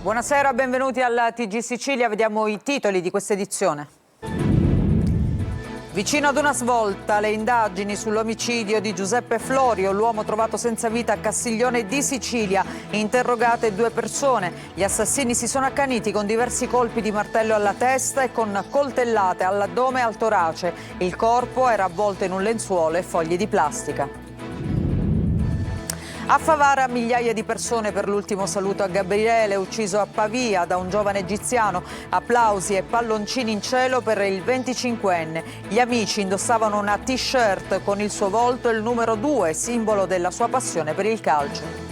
Buonasera, benvenuti alla TG Sicilia. Vediamo i titoli di questa edizione. Vicino ad una svolta, le indagini sull'omicidio di Giuseppe Florio, l'uomo trovato senza vita a Castiglione di Sicilia. Interrogate 2 persone. Gli assassini si sono accaniti con diversi colpi di martello alla testa e con coltellate all'addome e al torace. Il corpo era avvolto in un lenzuolo e fogli di plastica. A Favara migliaia di persone per l'ultimo saluto a Gabriele, ucciso a Pavia da un giovane egiziano. Applausi e palloncini in cielo per il 25enne. Gli amici indossavano una t-shirt con il suo volto e il numero 2, simbolo della sua passione per il calcio.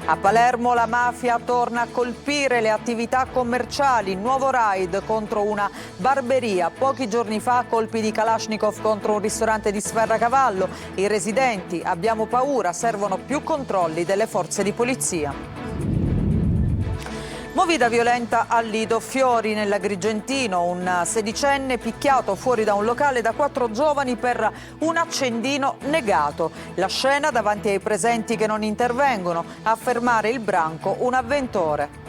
A Palermo la mafia torna a colpire le attività commerciali. Nuovo raid contro una barberia. Pochi giorni fa colpi di Kalashnikov contro un ristorante di Sferracavallo. I residenti: abbiamo paura, servono più controlli delle forze di polizia. Movida violenta al Lido Fiori nell'Agrigentino, un 16enne picchiato fuori da un locale da 4 giovani per un accendino negato. La scena davanti ai presenti che non intervengono, a fermare il branco un avventore.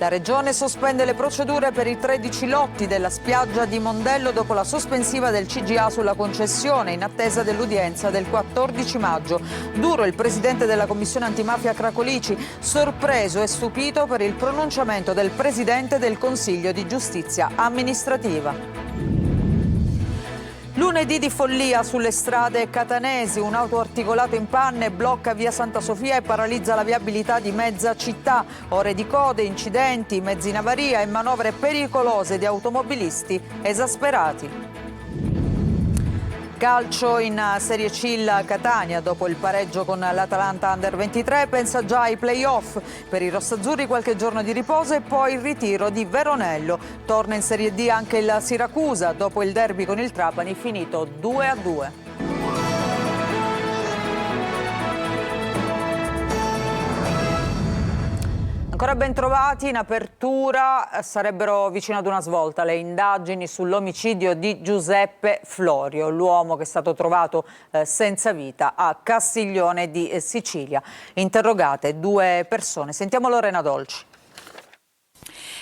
La Regione sospende le procedure per i 13 lotti della spiaggia di Mondello dopo la sospensiva del CGA sulla concessione in attesa dell'udienza del 14 maggio. Duro il presidente della Commissione Antimafia Cracolici, sorpreso e stupito per il pronunciamento del presidente del Consiglio di Giustizia Amministrativa. Lunedì di follia sulle strade catanesi, un autoarticolato in panne blocca via Santa Sofia e paralizza la viabilità di mezza città. Ore di code, incidenti, mezzi in avaria e manovre pericolose di automobilisti esasperati. Calcio in Serie C, il Catania, dopo il pareggio con l'Atalanta Under 23, pensa già ai play-off. Per i rossazzurri qualche giorno di riposo e poi il ritiro di Veronello. Torna in Serie D anche il Siracusa, dopo il derby con il Trapani finito 2-2. Ancora ben trovati, in apertura sarebbero vicino ad una svolta le indagini sull'omicidio di Giuseppe Florio, l'uomo che è stato trovato senza vita a Castiglione di Sicilia. Interrogate 2 persone. Sentiamo Lorena Dolci.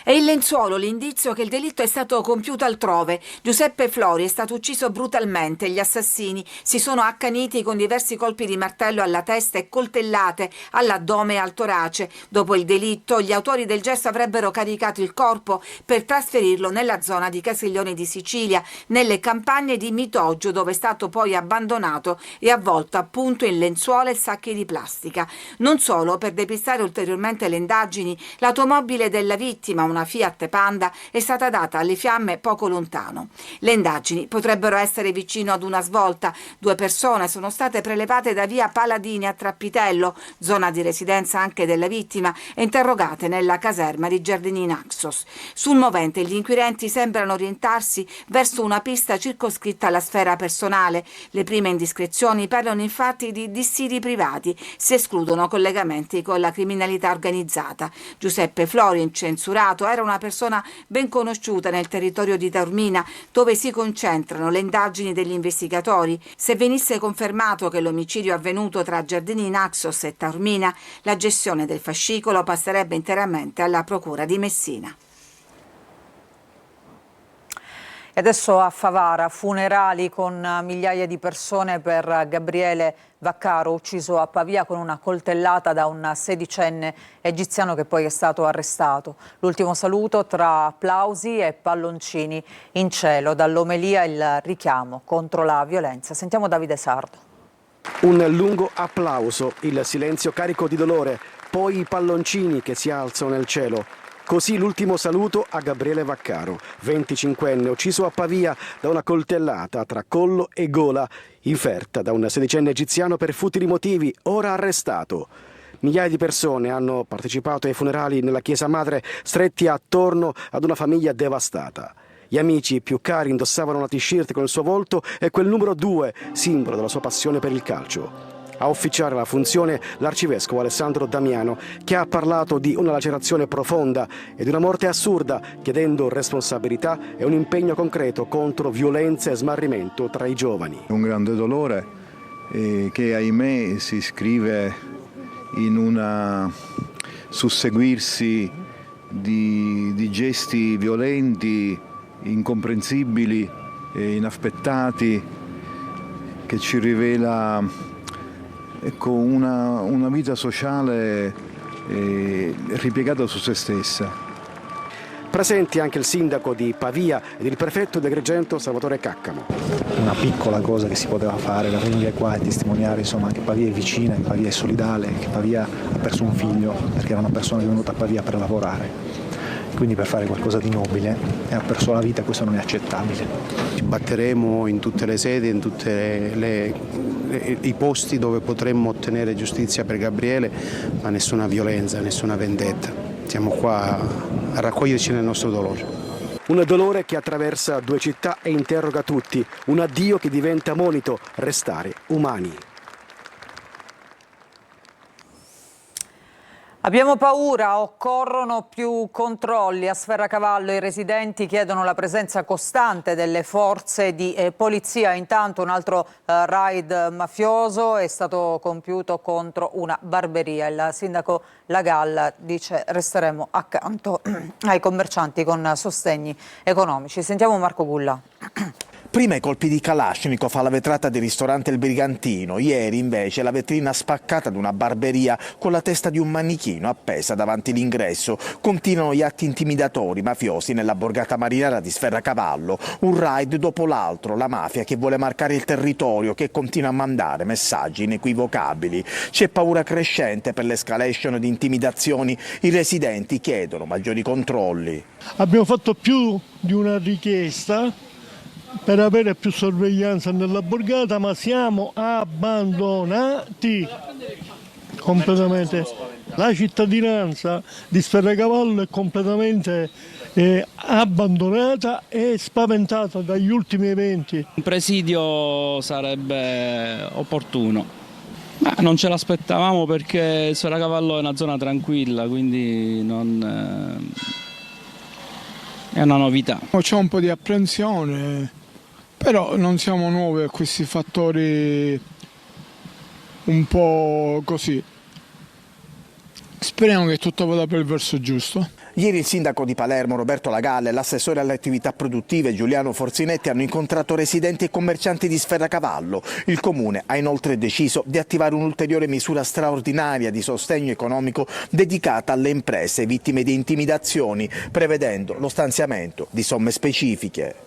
È il lenzuolo l'indizio che il delitto è stato compiuto altrove. Giuseppe Florio è stato ucciso brutalmente. Gli assassini si sono accaniti con diversi colpi di martello alla testa e coltellate all'addome e al torace. Dopo il delitto, gli autori del gesto avrebbero caricato il corpo per trasferirlo nella zona di Castiglione di Sicilia, nelle campagne di Mitoggio, dove è stato poi abbandonato e avvolto appunto in lenzuola e sacchi di plastica. Non solo, per depistare ulteriormente le indagini, l'automobile della vittima, una Fiat Panda, è stata data alle fiamme poco lontano. Le indagini potrebbero essere vicino ad una svolta. 2 persone sono state prelevate da via Paladini a Trappitello, zona di residenza anche della vittima, e interrogate nella caserma di Giardini Naxos. Sul movente gli inquirenti sembrano orientarsi verso una pista circoscritta alla sfera personale. Le prime indiscrezioni parlano infatti di dissidi privati, si escludono collegamenti con la criminalità organizzata. Giuseppe Florio, incensurato, era una persona ben conosciuta nel territorio di Taormina, dove si concentrano le indagini degli investigatori. Se venisse confermato che l'omicidio è avvenuto tra Giardini Naxos e Taormina, la gestione del fascicolo passerebbe interamente alla Procura di Messina. E adesso a Favara, funerali con migliaia di persone per Gabriele Vaccaro, ucciso a Pavia con una coltellata da un 16enne egiziano che poi è stato arrestato. L'ultimo saluto tra applausi e palloncini in cielo. Dall'omelia il richiamo contro la violenza. Sentiamo Davide Sardo. Un lungo applauso, il silenzio carico di dolore, poi i palloncini che si alzano nel cielo. Così l'ultimo saluto a Gabriele Vaccaro, 25enne, ucciso a Pavia da una coltellata tra collo e gola, inferta da un 16enne egiziano per futili motivi, ora arrestato. Migliaia di persone hanno partecipato ai funerali nella chiesa madre, stretti attorno ad una famiglia devastata. Gli amici più cari indossavano una t-shirt con il suo volto e quel numero 2, simbolo della sua passione per il calcio. A officiare la funzione l'arcivescovo Alessandro Damiano, che ha parlato di una lacerazione profonda e di una morte assurda, chiedendo responsabilità e un impegno concreto contro violenza e smarrimento tra i giovani. Un grande dolore che ahimè si iscrive in un susseguirsi di gesti violenti, incomprensibili e inaspettati, che ci rivela, ecco, una vita sociale ripiegata su se stessa. Presenti anche il sindaco di Pavia ed il prefetto di Agrigento Salvatore Caccamo. Una piccola cosa che si poteva fare per venire qua e testimoniare, insomma, che Pavia è vicina, che Pavia è solidale, che Pavia ha perso un figlio perché era una persona che è venuta a Pavia per lavorare. Quindi per fare qualcosa di nobile e ha perso la vita, questo non è accettabile. Ci batteremo in tutte le sedi, in tutti i posti dove potremmo ottenere giustizia per Gabriele, ma nessuna violenza, nessuna vendetta. Siamo qua a raccoglierci nel nostro dolore. Un dolore che attraversa due città e interroga tutti, un addio che diventa monito, restare umani. Abbiamo paura, occorrono più controlli. A Sferracavallo i residenti chiedono la presenza costante delle forze di polizia. Intanto un altro raid mafioso è stato compiuto contro una barberia. Il sindaco Lagalla dice: resteremo accanto ai commercianti con sostegni economici. Sentiamo Marco Gulla. Prima i colpi di Kalashnikov alla vetrata del ristorante Il Brigantino, ieri invece la vetrina spaccata di una barberia con la testa di un manichino appesa davanti l'ingresso. Continuano gli atti intimidatori mafiosi nella borgata marinara di Sferracavallo, un raid dopo l'altro, la mafia che vuole marcare il territorio, che continua a mandare messaggi inequivocabili. C'è paura crescente per l'escalation di intimidazioni, i residenti chiedono maggiori controlli. Abbiamo fatto più di una richiesta per avere più sorveglianza nella borgata, ma siamo abbandonati completamente. La cittadinanza di Sferracavallo è completamente abbandonata e spaventata dagli ultimi eventi. Un presidio sarebbe opportuno, ma non ce l'aspettavamo perché Sferracavallo è una zona tranquilla, quindi è una novità. C'è un po' di apprensione, però non siamo nuovi a questi fattori un po' così. Speriamo che tutto vada per il verso giusto. Ieri il sindaco di Palermo Roberto Lagalla e l'assessore alle attività produttive Giuliano Forzinetti hanno incontrato residenti e commercianti di Sferracavallo. Il comune ha inoltre deciso di attivare un'ulteriore misura straordinaria di sostegno economico dedicata alle imprese vittime di intimidazioni, prevedendo lo stanziamento di somme specifiche.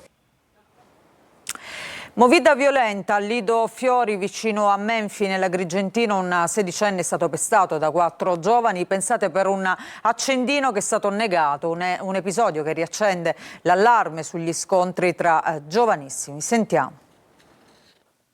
Movida violenta al Lido Fiori vicino a Menfi nell'Agrigentino, un sedicenne è stato pestato da 4 giovani, pensate per un accendino che è stato negato, un episodio che riaccende l'allarme sugli scontri tra giovanissimi. Sentiamo.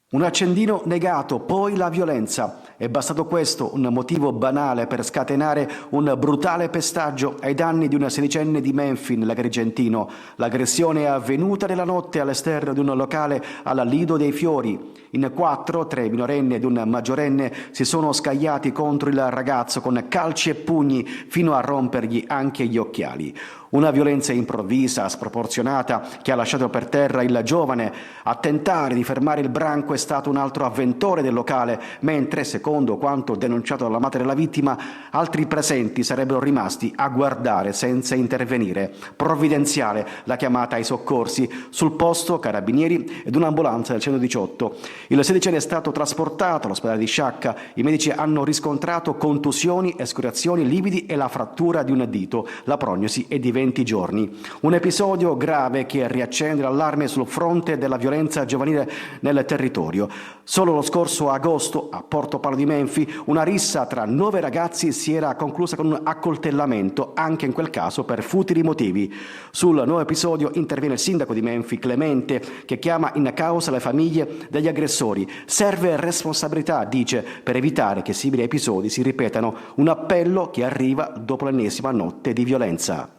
Un accendino negato, poi la violenza. È bastato questo, un motivo banale per scatenare un brutale pestaggio ai danni di una sedicenne di Menfi nell'Agrigentino. L'aggressione è avvenuta nella notte all'esterno di un locale alla Lido dei Fiori. In 4, 3 minorenni ed un maggiorenne, si sono scagliati contro il ragazzo con calci e pugni fino a rompergli anche gli occhiali. Una violenza improvvisa, sproporzionata, che ha lasciato per terra il giovane. A tentare di fermare il branco è stato un altro avventore del locale, mentre, secondo quanto denunciato dalla madre della vittima, altri presenti sarebbero rimasti a guardare senza intervenire. Provvidenziale la chiamata ai soccorsi. Sul posto carabinieri ed un'ambulanza del 118. Il sedicenne è stato trasportato all'ospedale di Sciacca. I medici hanno riscontrato contusioni, escoriazioni, lividi e la frattura di un dito. La prognosi è di 20 giorni. Un episodio grave che riaccende l'allarme sul fronte della violenza giovanile nel territorio. Solo lo scorso agosto, a Porto Palo di Menfi, una rissa tra 9 ragazzi si era conclusa con un accoltellamento, anche in quel caso per futili motivi. Sul nuovo episodio interviene il sindaco di Menfi, Clemente, che chiama in causa le famiglie degli aggressori. Serve responsabilità, dice, per evitare che simili episodi si ripetano. Un appello che arriva dopo l'ennesima notte di violenza.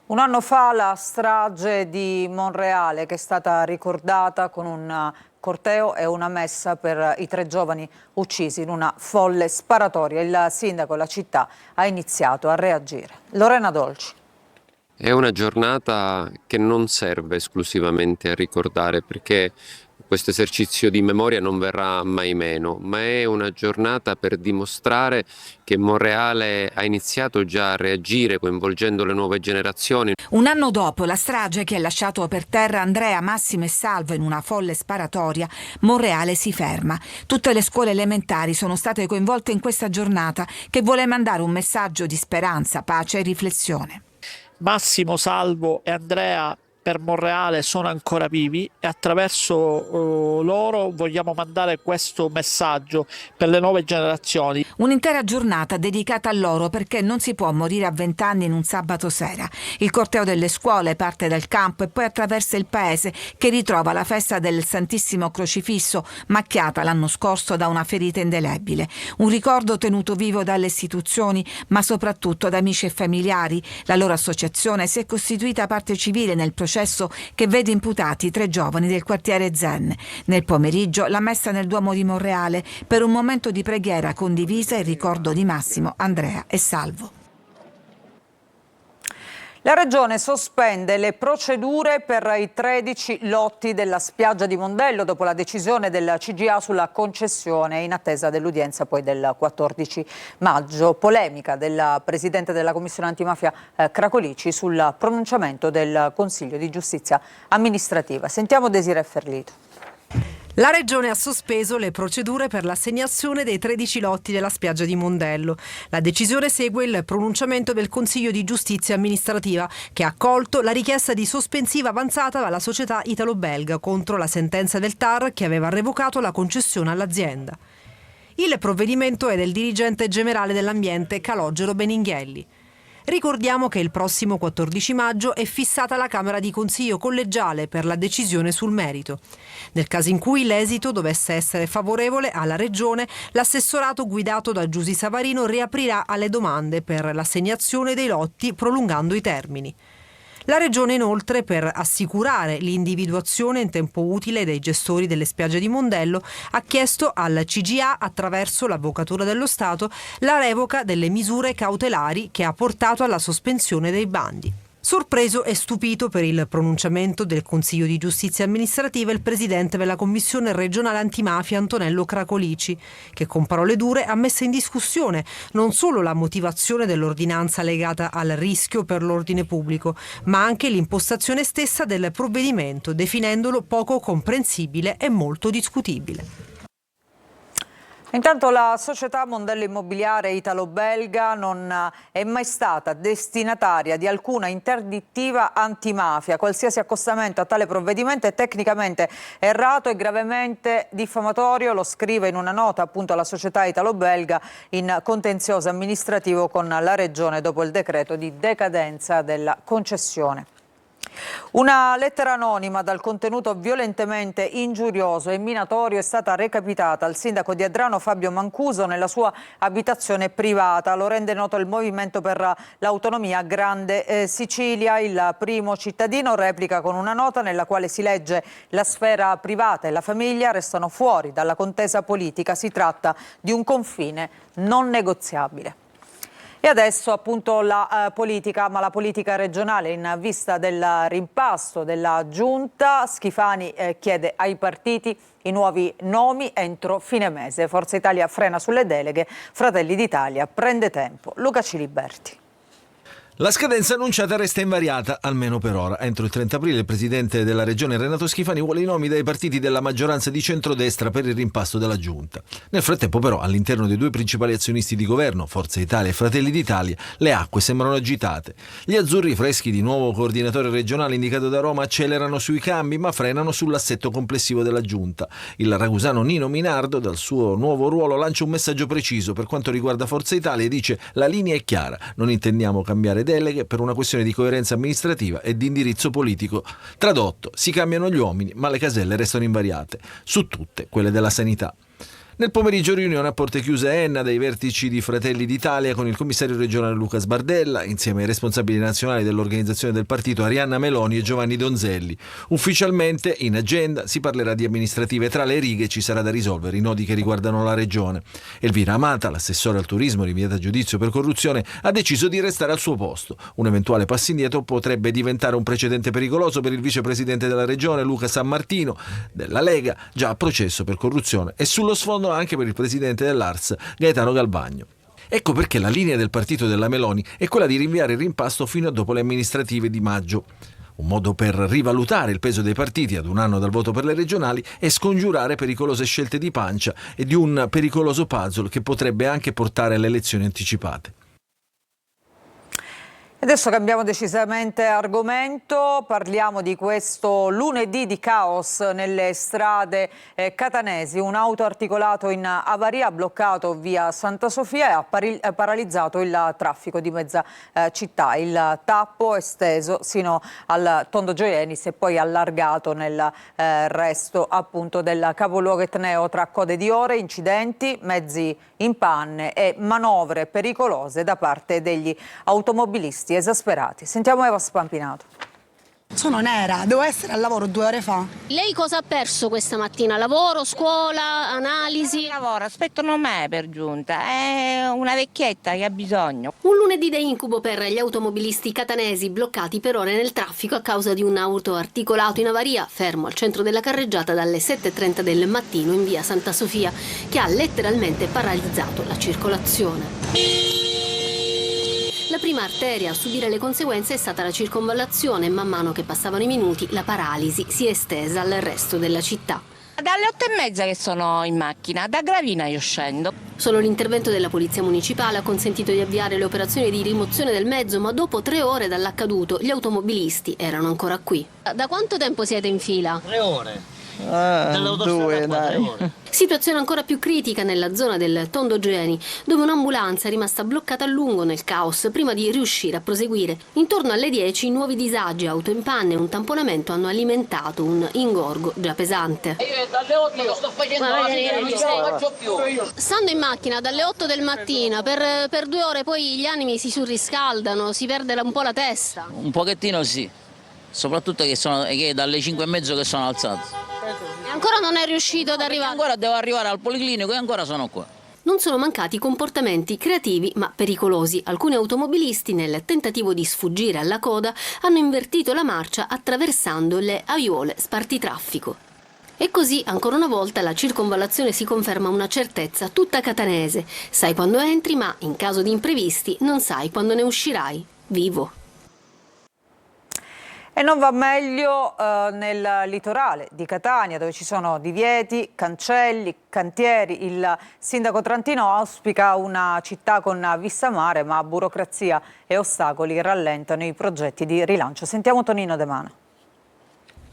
Un anno fa la strage di Monreale, che è stata ricordata con un corteo e una messa per i 3 giovani uccisi in una folle sparatoria. Il sindaco e la città ha iniziato a reagire. Lorena Dolci. È una giornata che non serve esclusivamente a ricordare, perché questo esercizio di memoria non verrà mai meno, ma è una giornata per dimostrare che Monreale ha iniziato già a reagire coinvolgendo le nuove generazioni. Un anno dopo la strage che ha lasciato per terra Andrea, Massimo e Salvo in una folle sparatoria, Monreale si ferma. Tutte le scuole elementari sono state coinvolte in questa giornata che vuole mandare un messaggio di speranza, pace e riflessione. Massimo, Salvo e Andrea per Monreale sono ancora vivi e attraverso loro vogliamo mandare questo messaggio per le nuove generazioni. Un'intera giornata dedicata a loro perché non si può morire a 20 anni in un sabato sera. Il corteo delle scuole parte dal campo e poi attraversa il paese che ritrova la festa del Santissimo Crocifisso macchiata l'anno scorso da una ferita indelebile. Un ricordo tenuto vivo dalle istituzioni ma soprattutto da amici e familiari. La loro associazione si è costituita parte civile nel processo che vede imputati 3 giovani del quartiere Zen. Nel pomeriggio la messa nel Duomo di Monreale per un momento di preghiera condivisa in ricordo di Massimo, Andrea e Salvo. La Regione sospende le procedure per i 13 lotti della spiaggia di Mondello dopo la decisione del CGA sulla concessione in attesa dell'udienza poi del 14 maggio. Polemica del Presidente della Commissione Antimafia Cracolici sul pronunciamento del Consiglio di Giustizia Amministrativa. Sentiamo Desiree Ferlito. La Regione ha sospeso le procedure per l'assegnazione dei 13 lotti della spiaggia di Mondello. La decisione segue il pronunciamento del Consiglio di Giustizia Amministrativa che ha accolto la richiesta di sospensiva avanzata dalla società italo-belga contro la sentenza del TAR che aveva revocato la concessione all'azienda. Il provvedimento è del dirigente generale dell'ambiente Calogero Beninghelli. Ricordiamo che il prossimo 14 maggio è fissata la Camera di Consiglio collegiale per la decisione sul merito. Nel caso in cui l'esito dovesse essere favorevole alla Regione, l'assessorato guidato da Giusy Savarino riaprirà alle domande per l'assegnazione dei lotti prolungando i termini. La Regione inoltre, per assicurare l'individuazione in tempo utile dei gestori delle spiagge di Mondello, ha chiesto al CGA, attraverso l'Avvocatura dello Stato, la revoca delle misure cautelari che ha portato alla sospensione dei bandi. Sorpreso e stupito per il pronunciamento del Consiglio di Giustizia Amministrativa il presidente della Commissione regionale antimafia Antonello Cracolici, che con parole dure ha messo in discussione non solo la motivazione dell'ordinanza legata al rischio per l'ordine pubblico, ma anche l'impostazione stessa del provvedimento, definendolo poco comprensibile e molto discutibile. Intanto la società Mondello Immobiliare italo-belga non è mai stata destinataria di alcuna interdittiva antimafia. Qualsiasi accostamento a tale provvedimento è tecnicamente errato e gravemente diffamatorio, lo scrive in una nota appunto la società italo-belga in contenzioso amministrativo con la Regione dopo il decreto di decadenza della concessione. Una lettera anonima dal contenuto violentemente ingiurioso e minatorio è stata recapitata al sindaco di Adrano Fabio Mancuso nella sua abitazione privata. Lo rende noto il Movimento per l'Autonomia Grande Sicilia. Il primo cittadino replica con una nota nella quale si legge: la sfera privata e la famiglia restano fuori dalla contesa politica. Si tratta di un confine non negoziabile. E adesso appunto la politica, ma la politica regionale in vista del rimpasto della Giunta. Schifani chiede ai partiti i nuovi nomi entro fine mese. Forza Italia frena sulle deleghe, Fratelli d'Italia prende tempo. Luca Ciliberti. La scadenza annunciata resta invariata, almeno per ora. Entro il 30 aprile il presidente della regione Renato Schifani vuole i nomi dai partiti della maggioranza di centrodestra per il rimpasto della Giunta. Nel frattempo però all'interno dei 2 principali azionisti di governo, Forza Italia e Fratelli d'Italia, le acque sembrano agitate. Gli azzurri, freschi di nuovo coordinatore regionale indicato da Roma, accelerano sui cambi ma frenano sull'assetto complessivo della Giunta. Il ragusano Nino Minardo dal suo nuovo ruolo lancia un messaggio preciso per quanto riguarda Forza Italia e dice: la linea è chiara, non intendiamo cambiare deleghe per una questione di coerenza amministrativa e di indirizzo politico. Tradotto, si cambiano gli uomini ma le caselle restano invariate, su tutte quelle della sanità. Nel pomeriggio riunione a porte chiuse a Enna dei vertici di Fratelli d'Italia con il commissario regionale Luca Sbardella, insieme ai responsabili nazionali dell'organizzazione del partito Arianna Meloni e Giovanni Donzelli. Ufficialmente in agenda si parlerà di amministrative, tra le righe ci sarà da risolvere i nodi che riguardano la regione. Elvira Amata, l'assessore al turismo rinviata a giudizio per corruzione, ha deciso di restare al suo posto. Un eventuale passo indietro potrebbe diventare un precedente pericoloso per il vicepresidente della regione Luca Sammartino della Lega, già a processo per corruzione, e sullo sfondo anche per il presidente dell'Ars Gaetano Galvagno. Ecco perché la linea del partito della Meloni è quella di rinviare il rimpasto fino a dopo le amministrative di maggio. Un modo per rivalutare il peso dei partiti ad un anno dal voto per le regionali e scongiurare pericolose scelte di pancia e di un pericoloso puzzle che potrebbe anche portare alle elezioni anticipate. Adesso cambiamo decisamente argomento, parliamo di questo lunedì di caos nelle strade catanesi. Un autoarticolato in avaria ha bloccato via Santa Sofia e ha paralizzato il traffico di mezza città. Il tappo esteso sino al Tondo Gioieni si è poi allargato nel resto appunto del capoluogo etneo, tra code di ore, incidenti, mezzi in panne e manovre pericolose da parte degli automobilisti esasperati. Sentiamo Eva Spampinato. Sono nera, devo essere al lavoro 2 ore fa. Lei cosa ha perso questa mattina? Lavoro, scuola, analisi? Lavoro, aspettano me per giunta, è una vecchietta che ha bisogno. Un lunedì da incubo per gli automobilisti catanesi bloccati per ore nel traffico a causa di un auto articolato in avaria fermo al centro della carreggiata dalle 7:30 del mattino in via Santa Sofia, che ha letteralmente paralizzato la circolazione. La prima arteria a subire le conseguenze è stata la circonvallazione e man mano che passavano i minuti la paralisi si è estesa al resto della città. Dalle 8:30 che sono in macchina, da Gravina io scendo. Solo l'intervento della Polizia Municipale ha consentito di avviare le operazioni di rimozione del mezzo, ma dopo 3 ore dall'accaduto gli automobilisti erano ancora qui. Da quanto tempo siete in fila? 3 ore. 2, dai. Situazione ancora più critica nella zona del Tondo Gioieni, dove un'ambulanza è rimasta bloccata a lungo nel caos prima di riuscire a proseguire. Intorno alle 10 nuovi disagi, auto in panne e un tamponamento hanno alimentato un ingorgo già pesante. Io dalle 8 lo sto facendo la fine, non ce la faccio più. Stando in macchina dalle 8 del mattino per 2 ore poi gli animi si surriscaldano, si perde un po' la testa. Un pochettino sì, soprattutto che dalle 5:30 che sono alzato. E ancora non è riuscito ad arrivare? Ancora devo arrivare al policlinico e ancora sono qua. Non sono mancati comportamenti creativi ma pericolosi. Alcuni automobilisti, nel tentativo di sfuggire alla coda, hanno invertito la marcia attraversando le aiuole spartitraffico. E così, ancora una volta, la circonvallazione si conferma una certezza tutta catanese. Sai quando entri, ma in caso di imprevisti non sai quando ne uscirai vivo. E non va meglio nel litorale di Catania, dove ci sono divieti, cancelli, cantieri. Il sindaco trentino auspica una città con vista mare, ma burocrazia e ostacoli rallentano i progetti di rilancio. Sentiamo Tonino De Mano.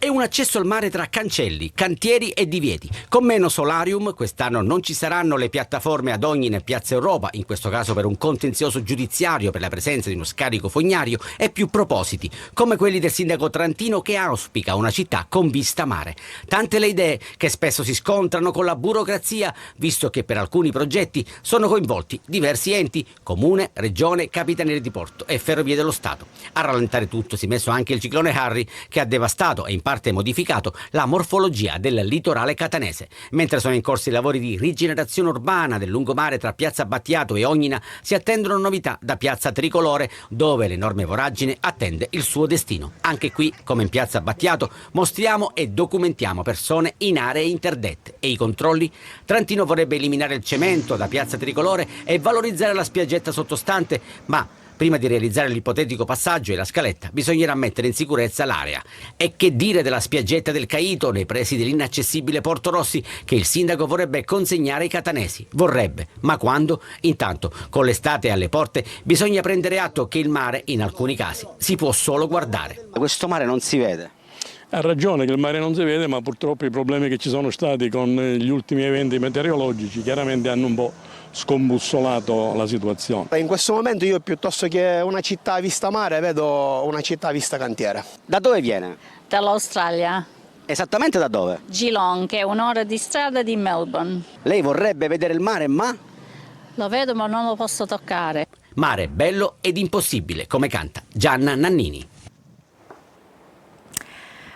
È un accesso al mare tra cancelli, cantieri e divieti. Con meno solarium quest'anno non ci saranno le piattaforme ad ogni e Piazza Europa, in questo caso per un contenzioso giudiziario per la presenza di uno scarico fognario, e più propositi, come quelli del sindaco trentino che auspica una città con vista mare. Tante le idee che spesso si scontrano con la burocrazia, visto che per alcuni progetti sono coinvolti diversi enti, comune, regione, capitaneria di porto e ferrovie dello Stato. A rallentare tutto si è messo anche il ciclone Harry, che ha devastato e in parte modificato la morfologia del litorale catanese. Mentre sono in corso i lavori di rigenerazione urbana del lungomare tra Piazza Battiato e Ognina, si attendono novità da Piazza Tricolore, dove l'enorme voragine attende il suo destino. Anche qui, come in Piazza Battiato, mostriamo e documentiamo persone in aree interdette. E i controlli? Trentino vorrebbe eliminare il cemento da Piazza Tricolore e valorizzare la spiaggetta sottostante, ma prima di realizzare l'ipotetico passaggio e la scaletta bisognerà mettere in sicurezza l'area. E che dire della spiaggetta del Caito nei pressi dell'inaccessibile Porto Rossi, che il sindaco vorrebbe consegnare ai catanesi? Vorrebbe, ma quando? Intanto, con l'estate alle porte, bisogna prendere atto che il mare, in alcuni casi, si può solo guardare. Questo mare non si vede. Ha ragione che il mare non si vede, ma purtroppo i problemi che ci sono stati con gli ultimi eventi meteorologici chiaramente hanno un po' scombussolato la situazione. In questo momento io piuttosto che una città a vista mare vedo una città a vista cantiere. Da dove viene? Dall'Australia. Esattamente da dove? Geelong, che è un'ora di strada di Melbourne. Lei vorrebbe vedere il mare, ma? Lo vedo ma non lo posso toccare. Mare bello ed impossibile, come canta Gianna Nannini.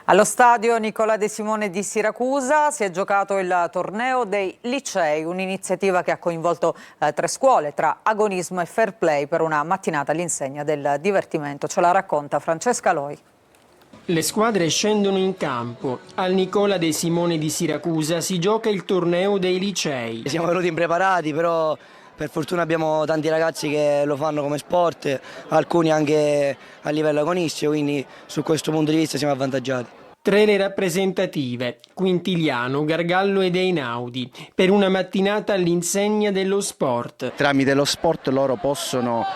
Allo stadio Nicola De Simone di Siracusa si è giocato il torneo dei licei, un'iniziativa che ha coinvolto 3 scuole tra agonismo e fair play per una mattinata all'insegna del divertimento. Ce la racconta Francesca Loi. Le squadre scendono in campo. Al Nicola De Simone di Siracusa si gioca il torneo dei licei. Siamo venuti impreparati, però per fortuna abbiamo tanti ragazzi che lo fanno come sport, alcuni anche a livello agonistico, quindi su questo punto di vista siamo avvantaggiati. 3 le rappresentative, Quintiliano, Gargallo ed Einaudi, per una mattinata all'insegna dello sport. Tramite lo sport loro possono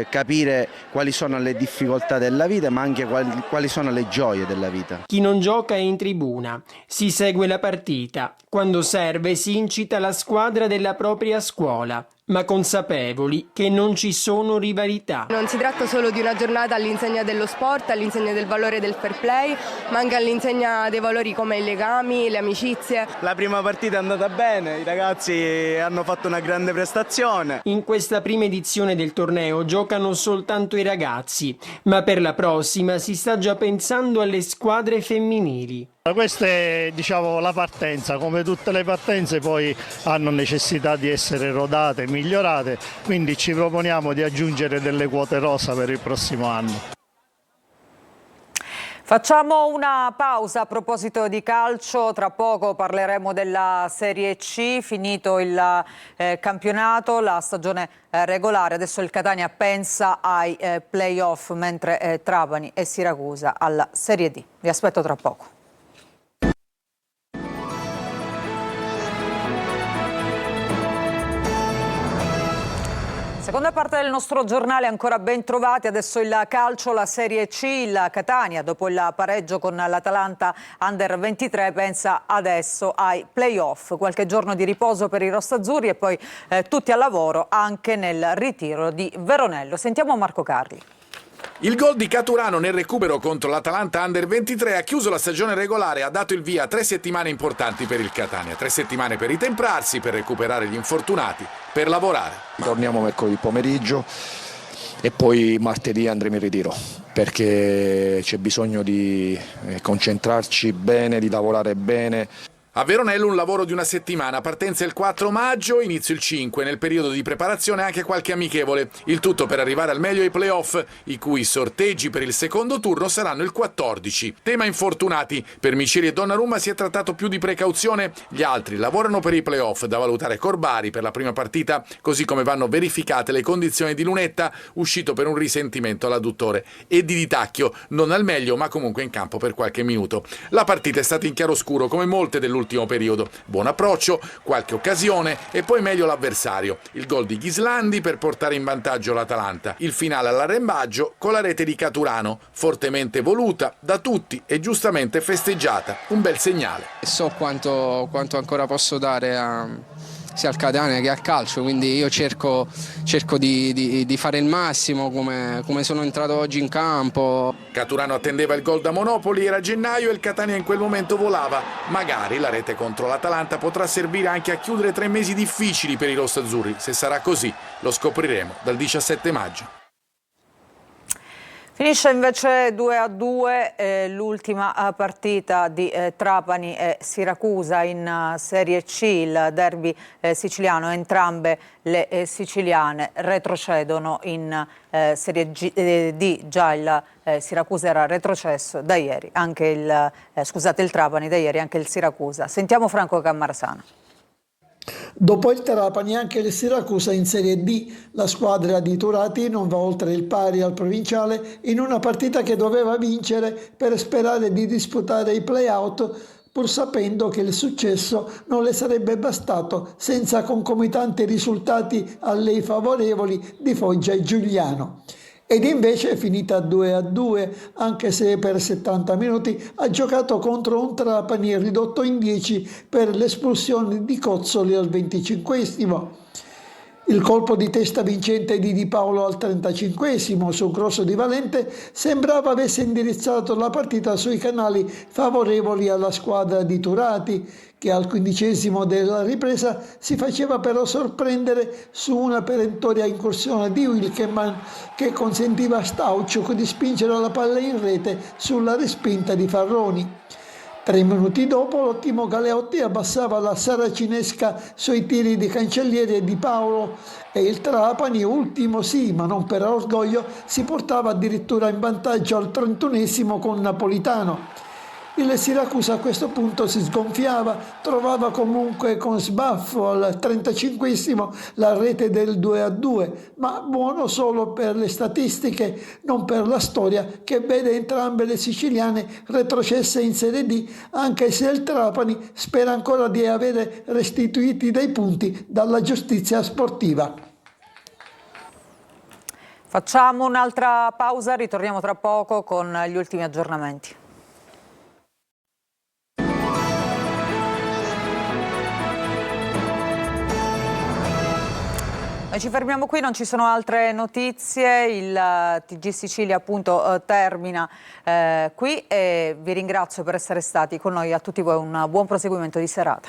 capire quali sono le difficoltà della vita, ma anche quali sono le gioie della vita. Chi non gioca è in tribuna, si segue la partita, quando serve si incita la squadra della propria scuola, ma consapevoli che non ci sono rivalità. Non si tratta solo di una giornata all'insegna dello sport, all'insegna del valore del fair play, ma anche all'insegna dei valori come i legami, le amicizie. La prima partita è andata bene, i ragazzi hanno fatto una grande prestazione. In questa prima edizione del torneo giocano soltanto i ragazzi, ma per la prossima si sta già pensando alle squadre femminili. Questa è la partenza, come tutte le partenze poi hanno necessità di essere rodate, migliorate, quindi ci proponiamo di aggiungere delle quote rosa per il prossimo anno. Facciamo una pausa a proposito di calcio, tra poco parleremo della Serie C, finito il campionato, la stagione regolare, adesso il Catania pensa ai play-off mentre Trapani e Siracusa alla Serie D. Vi aspetto tra poco. Seconda parte del nostro giornale, ancora ben trovati, adesso il calcio, la Serie C, il Catania dopo il pareggio con l'Atalanta Under 23 pensa adesso ai play-off, qualche giorno di riposo per i rossazzurri e poi tutti al lavoro anche nel ritiro di Veronello. Sentiamo Marco Carli. Il gol di Caturano nel recupero contro l'Atalanta Under 23 ha chiuso la stagione regolare e ha dato il via a 3 settimane importanti per il Catania. 3 settimane per ritemprarsi, per recuperare gli infortunati, per lavorare. Torniamo mercoledì pomeriggio e poi martedì andremo in ritiro perché c'è bisogno di concentrarci bene, di lavorare bene. A Veronello un lavoro di una settimana, partenza il 4 maggio, inizio il 5, nel periodo di preparazione anche qualche amichevole. Il tutto per arrivare al meglio ai play-off, i cui sorteggi per il secondo turno saranno il 14. Tema infortunati, per Miceli e Donnarumma si è trattato più di precauzione, gli altri lavorano per i play-off, da valutare Corbari per la prima partita, così come vanno verificate le condizioni di Lunetta, uscito per un risentimento all'adduttore, e di Ditacchio, non al meglio ma comunque in campo per qualche minuto. La partita è stata in chiaroscuro come molte dell'ultimo periodo. Buon approccio, qualche occasione e poi meglio l'avversario. Il gol di Ghislandi per portare in vantaggio l'Atalanta. Il finale all'arrembaggio con la rete di Caturano, fortemente voluta da tutti e giustamente festeggiata. Un bel segnale. So quanto ancora posso dare sia al Catania che al calcio, quindi io cerco di fare il massimo come sono entrato oggi in campo. Caturano attendeva il gol da Monopoli, era gennaio e il Catania in quel momento volava. Magari la rete contro l'Atalanta potrà servire anche a chiudere 3 mesi difficili per i rossazzurri. Se sarà così lo scopriremo dal 17 maggio. Finisce invece 2-2 l'ultima partita di Trapani e Siracusa in Serie C, il derby siciliano. Entrambe le siciliane retrocedono in Serie D, già il Siracusa era retrocesso da ieri, anche il Trapani da ieri, anche il Siracusa. Sentiamo Franco Cammarasano. Dopo il Trapani anche il Siracusa in Serie D, la squadra di Turati non va oltre il pari al provinciale in una partita che doveva vincere per sperare di disputare i play-out, pur sapendo che il successo non le sarebbe bastato senza concomitanti risultati a lei favorevoli di Foggia e Giuliano. Ed invece è finita 2-2, anche se per 70 minuti ha giocato contro un Trapani ridotto in 10 per l'espulsione di Cozzoli al 25esimo. Il colpo di testa vincente di Di Paolo al 35esimo su cross di Valente sembrava avesse indirizzato la partita sui canali favorevoli alla squadra di Turati, che al 15esimo della ripresa si faceva però sorprendere su una perentoria incursione di Wilkeman che consentiva a Stauciuk di spingere la palla in rete sulla respinta di Farroni. 3 minuti dopo l'ottimo Galeotti abbassava la saracinesca sui tiri di Cancellieri e Di Paolo e il Trapani, ultimo sì ma non per orgoglio, si portava addirittura in vantaggio al 31esimo con Napolitano. Il Siracusa a questo punto si sgonfiava, trovava comunque con sbaffo al 35esimo la rete del 2-2, ma buono solo per le statistiche, non per la storia che vede entrambe le siciliane retrocesse in Serie D, anche se il Trapani spera ancora di avere restituiti dei punti dalla giustizia sportiva. Facciamo un'altra pausa, ritorniamo tra poco con gli ultimi aggiornamenti. Noi ci fermiamo qui, non ci sono altre notizie, il TG Sicilia appunto termina qui e vi ringrazio per essere stati con noi, a tutti voi un buon proseguimento di serata.